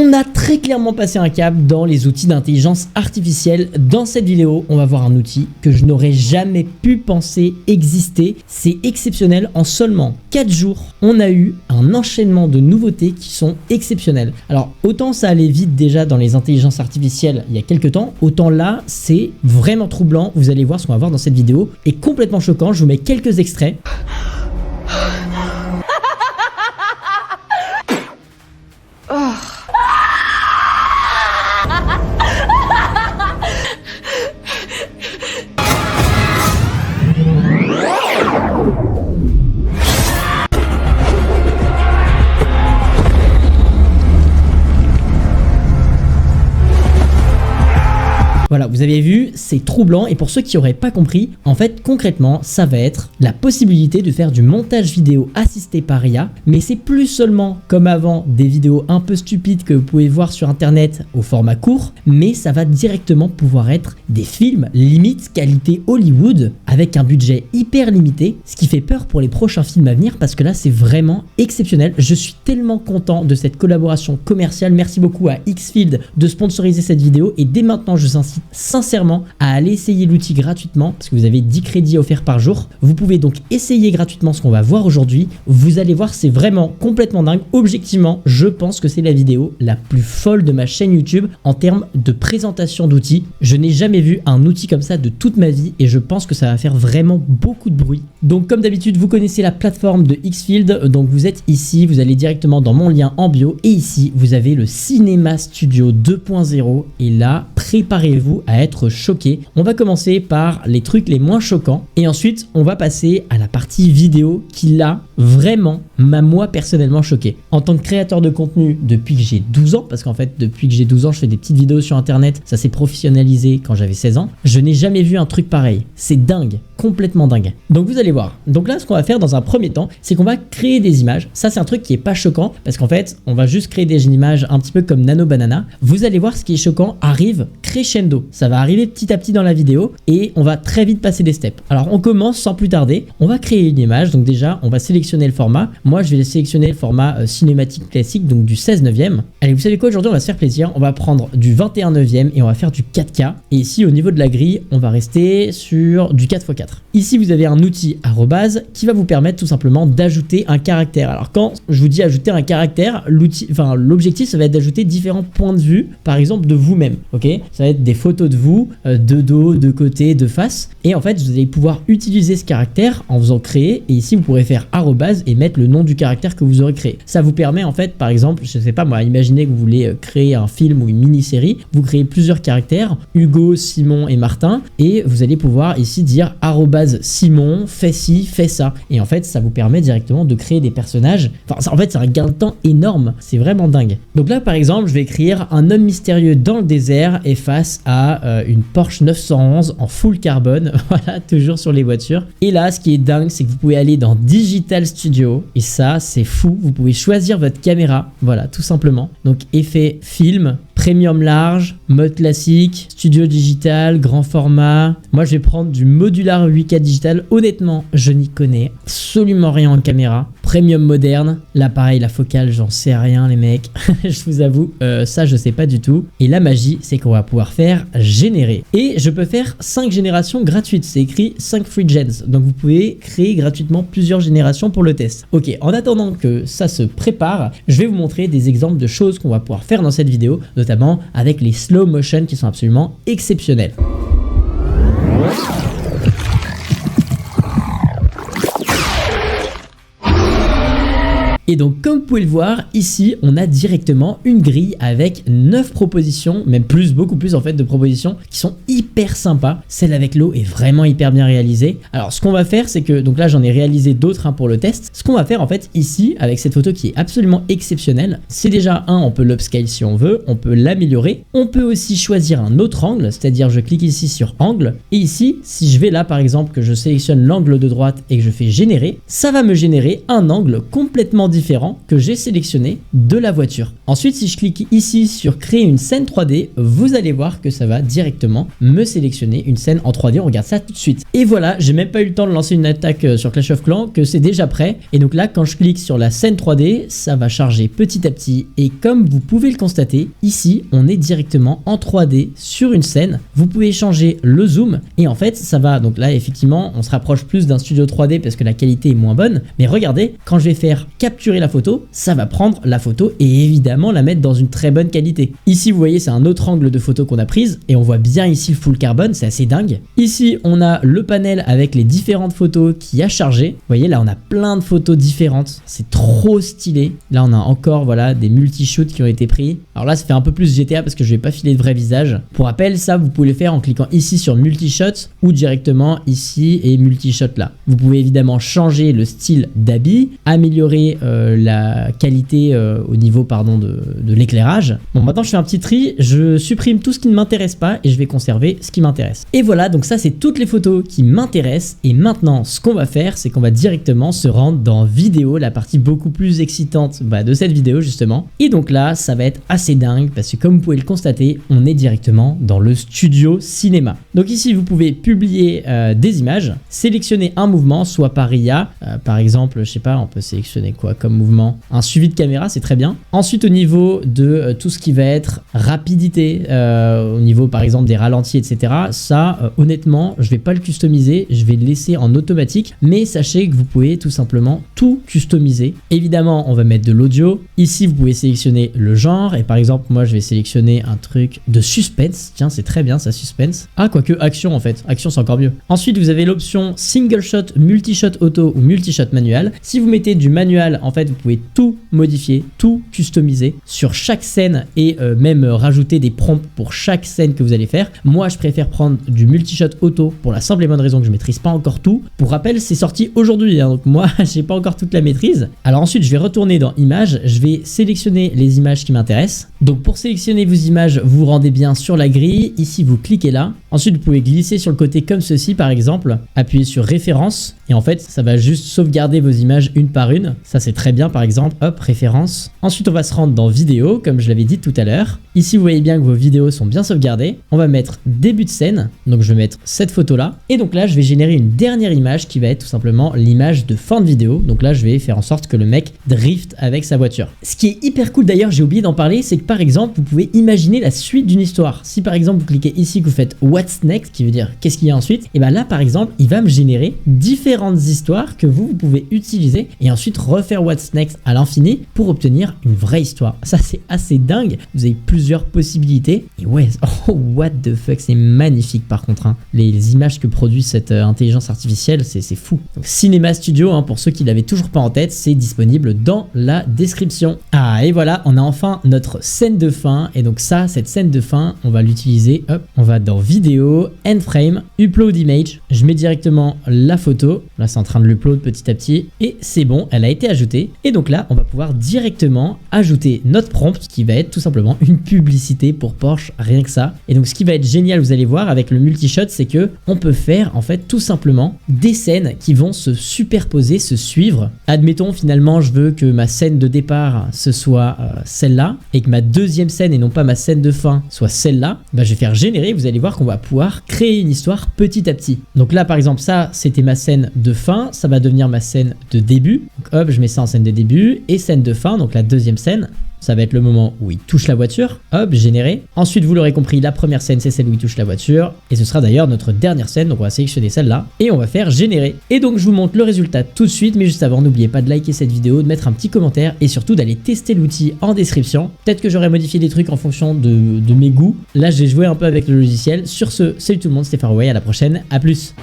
On a très clairement passé un cap dans les outils d'intelligence artificielle. Dans cette vidéo, on va voir un outil que je n'aurais jamais pu penser exister. C'est exceptionnel, en seulement 4 jours, on a eu un enchaînement de nouveautés qui sont exceptionnelles. Alors, autant ça allait vite déjà dans les intelligences artificielles il y a quelques temps, autant là, c'est vraiment troublant. Vous allez voir ce qu'on va voir dans cette vidéo est complètement choquant. Je vous mets quelques extraits. Voilà, vous avez vu, c'est troublant et pour ceux qui n'auraient pas compris, en fait concrètement ça va être la possibilité de faire du montage vidéo assisté par IA, mais c'est plus seulement comme avant des vidéos un peu stupides que vous pouvez voir sur internet au format court, mais ça va directement pouvoir être des films limite qualité Hollywood avec un budget hyper limité, ce qui fait peur pour les prochains films à venir parce que là c'est vraiment exceptionnel. Je suis tellement content de cette collaboration commerciale, merci beaucoup à Xfield de sponsoriser cette vidéo et dès maintenant je vous incite sincèrement à aller essayer l'outil gratuitement parce que vous avez 10 crédits offerts par jour. Vous pouvez donc essayer gratuitement ce qu'on va voir aujourd'hui. Vous allez voir, c'est vraiment complètement dingue. Objectivement, je pense que c'est la vidéo la plus folle de ma chaîne YouTube en termes de présentation d'outils. Je n'ai jamais vu un outil comme ça de toute ma vie et je pense que ça va faire vraiment beaucoup de bruit. Donc comme d'habitude, vous connaissez la plateforme de Xfield. Donc vous êtes ici, vous allez directement dans mon lien en bio et ici, vous avez le Cinema Studio 2.0 et là, préparez-vous à être choqué. On va commencer par les trucs les moins choquants et ensuite on va passer à la partie vidéo qui là vraiment m'a moi personnellement choqué. En tant que créateur de contenu depuis que j'ai 12 ans, parce qu'en fait depuis que j'ai 12 ans je fais des petites vidéos sur internet, ça s'est professionnalisé quand j'avais 16 ans, je n'ai jamais vu un truc pareil. C'est dingue, complètement dingue. Donc vous allez voir. Donc là ce qu'on va faire dans un premier temps, c'est qu'on va créer des images. Ça c'est un truc qui est pas choquant parce qu'en fait on va juste créer des images un petit peu comme Nano Banana. Vous allez voir ce qui est choquant arrive crescendo. Ça va arriver petit à petit dans la vidéo et on va très vite passer des steps. Alors on commence sans plus tarder, on va créer une image. Donc déjà on va sélectionner le format. Moi je vais sélectionner le format cinématique classique, donc du 16:9. Allez, vous savez quoi, aujourd'hui on va se faire plaisir, on va prendre du 21/9 et on va faire du 4K. Et ici au niveau de la grille on va rester sur du 4x4. Ici vous avez un outil arrobase qui va vous permettre tout simplement d'ajouter un caractère. Alors quand je vous dis ajouter un caractère, l'objectif ça va être d'ajouter différents points de vue, par exemple de vous-même, ok? Ça va être des photos de vous, de dos, de côté, de face. Et en fait, vous allez pouvoir utiliser ce caractère en faisant créer. Et ici, vous pourrez faire arrobase et mettre le nom du caractère que vous aurez créé. Ça vous permet en fait, par exemple, je sais pas moi, imaginez que vous voulez créer un film ou une mini-série. Vous créez plusieurs caractères, Hugo, Simon et Martin. Et vous allez pouvoir ici dire arrobase Simon, fais ci, fais ça. Et en fait, ça vous permet directement de créer des personnages. Enfin, en fait, c'est un gain de temps énorme. C'est vraiment dingue. Donc là, par exemple, je vais écrire un homme mystérieux dans le désert et face à une Porsche 911 en full carbone, voilà, toujours sur les voitures. Et là, ce qui est dingue, c'est que vous pouvez aller dans Digital Studio, et ça, c'est fou, vous pouvez choisir votre caméra, voilà, tout simplement. Donc, effet film, premium large, mode classique, studio digital, grand format. Moi, je vais prendre du modular 8K digital. Honnêtement, je n'y connais absolument rien en caméra. Premium moderne, l'appareil, la focale, j'en sais rien les mecs, je vous avoue, ça je sais pas du tout. Et la magie, c'est qu'on va pouvoir faire générer. Et je peux faire 5 générations gratuites, c'est écrit 5 free gens. Donc vous pouvez créer gratuitement plusieurs générations pour le test. Ok, en attendant que ça se prépare, je vais vous montrer des exemples de choses qu'on va pouvoir faire dans cette vidéo, notamment avec les slow motion qui sont absolument exceptionnels. Et donc comme vous pouvez le voir, ici on a directement une grille avec 9 propositions, même plus, beaucoup plus en fait de propositions qui sont hyper sympas. Celle avec l'eau est vraiment hyper bien réalisée. Alors ce qu'on va faire c'est que, donc là j'en ai réalisé d'autres pour le test. Ce qu'on va faire en fait ici avec cette photo qui est absolument exceptionnelle, c'est déjà on peut l'upscale si on veut, on peut l'améliorer. On peut aussi choisir un autre angle, c'est-à-dire je clique ici sur angle et ici si je vais là par exemple que je sélectionne l'angle de droite et que je fais générer, ça va me générer un angle complètement différents que j'ai sélectionnés de la voiture. Ensuite, si je clique ici sur créer une scène 3D, vous allez voir que ça va directement me sélectionner une scène en 3D. On regarde ça tout de suite. Et voilà, j'ai même pas eu le temps de lancer une attaque sur Clash of Clans que c'est déjà prêt. Et donc là, quand je clique sur la scène 3D, ça va charger petit à petit. Et comme vous pouvez le constater, ici, on est directement en 3D sur une scène. Vous pouvez changer le zoom et en fait, ça va. Donc là, effectivement, on se rapproche plus d'un studio 3D parce que la qualité est moins bonne. Mais regardez, quand je vais faire capturer la photo, ça va prendre la photo et évidemment la mettre dans une très bonne qualité. Ici, vous voyez, c'est un autre angle de photo qu'on a prise et on voit bien ici le full carbone, c'est assez dingue. Ici, on a le panel avec les différentes photos qui a chargé. Vous voyez, là, on a plein de photos différentes. C'est trop stylé. Là, on a encore, voilà, des multi-shoots qui ont été pris. Alors là, ça fait un peu plus GTA parce que je vais pas filer de vrai visage. Pour rappel, ça, vous pouvez le faire en cliquant ici sur multi-shot ou directement ici et multi-shot là. Vous pouvez évidemment changer le style d'habit, améliorer la qualité au niveau, pardon, de l'éclairage. Bon, maintenant, je fais un petit tri. Je supprime tout ce qui ne m'intéresse pas et je vais conserver ce qui m'intéresse. Et voilà, donc ça, c'est toutes les photos qui m'intéressent. Et maintenant, ce qu'on va faire, c'est qu'on va directement se rendre dans vidéo, la partie beaucoup plus excitante de cette vidéo justement. Et donc là, ça va être assez dingue parce que comme vous pouvez le constater, on est directement dans le studio cinéma. Donc ici, vous pouvez publier des images, sélectionner un mouvement, soit par IA, par exemple, je sais pas, on peut sélectionner quoi comme mouvement, un suivi de caméra, c'est très bien. Ensuite, au niveau de tout ce qui va être rapidité, au niveau par exemple des ralentis, etc. Ça, honnêtement, je vais pas le customiser, je vais le laisser en automatique, mais sachez que vous pouvez tout simplement tout customiser. Évidemment, on va mettre de l'audio. Ici, vous pouvez sélectionner le genre et par exemple, moi, je vais sélectionner un truc de suspense. Tiens, c'est très bien ça, suspense. Ah, quoique action en fait. Action, c'est encore mieux. Ensuite, vous avez l'option single shot, multi-shot auto ou multi-shot manual. Si vous mettez du manual, en fait, vous pouvez tout modifier, tout customiser sur chaque scène et même rajouter des prompts pour chaque scène que vous allez faire. Moi, je préfère prendre du multi-shot auto pour la simple et bonne raison que je maîtrise pas encore tout. Pour rappel, c'est sorti aujourd'hui, hein, donc moi, j'ai pas encore toute la maîtrise. Alors ensuite, je vais retourner dans images, je vais sélectionner les images qui m'intéressent. Donc pour sélectionner vos images, vous rendez bien sur la grille. Ici, vous cliquez là. Ensuite, vous pouvez glisser sur le côté comme ceci, par exemple. Appuyez sur référence. Et en fait, ça va juste sauvegarder vos images une par une. Ça, c'est très bien, par exemple. Hop, référence. Ensuite, on va se rendre dans vidéo, comme je l'avais dit tout à l'heure. Ici, vous voyez bien que vos vidéos sont bien sauvegardées. On va mettre début de scène. Donc, je vais mettre cette photo-là. Et donc là, je vais générer une dernière image qui va être tout simplement l'image de fin de vidéo. Donc là, je vais faire en sorte que le mec drift avec sa voiture. Ce qui est hyper cool d'ailleurs, j'ai oublié d'en parler, c'est que par exemple, vous pouvez imaginer la suite d'une histoire. Si par exemple, vous cliquez ici, que vous faites What's Next, qui veut dire qu'est-ce qu'il y a ensuite, et bien là, par exemple, il va me générer différentes histoires que vous pouvez utiliser et ensuite refaire What's Next à l'infini pour obtenir une vraie histoire. Ça, c'est assez dingue. Vous avez plusieurs possibilités. Et ouais, oh, what the fuck, c'est magnifique par contre. Hein. Les images que produit cette intelligence artificielle, c'est fou. Donc, Cinema Studio, hein, pour ceux qui l'avaient toujours pas en tête, c'est disponible dans la description. Ah, et voilà, on a enfin notre scène de fin. Et donc ça, cette scène de fin, on va l'utiliser. Hop, on va dans vidéo, end frame, upload image. Je mets directement la photo. Là, c'est en train de l'upload petit à petit. Et c'est bon, elle a été ajoutée. Et donc là, on va pouvoir directement ajouter notre prompt qui va être tout simplement une publicité pour Porsche, rien que ça. Et donc, ce qui va être génial, vous allez voir, avec le multi-shot, c'est que on peut faire en fait tout simplement des scènes qui vont se superposer, se suivre. Admettons, finalement, je veux que ma scène de départ, ce soit celle-là, et que ma deuxième scène, et non pas ma scène de fin, soit celle-là. Bah, je vais faire générer, vous allez voir qu'on va pouvoir créer une histoire petit à petit. Donc là, par exemple, ça, c'était ma scène de fin, ça va devenir ma scène de début. Donc hop, je mets ça en scène de début et scène de fin, donc la deuxième scène. Ça va être le moment où il touche la voiture. Hop, généré. Ensuite, vous l'aurez compris, la première scène, c'est celle où il touche la voiture. Et ce sera d'ailleurs notre dernière scène. Donc, on va sélectionner celle-là. Et on va faire générer. Et donc, je vous montre le résultat tout de suite. Mais juste avant, n'oubliez pas de liker cette vidéo, de mettre un petit commentaire. Et surtout, d'aller tester l'outil en description. Peut-être que j'aurais modifié des trucs en fonction de mes goûts. Là, j'ai joué un peu avec le logiciel. Sur ce, salut tout le monde, c'était Faraway. À la prochaine. À plus.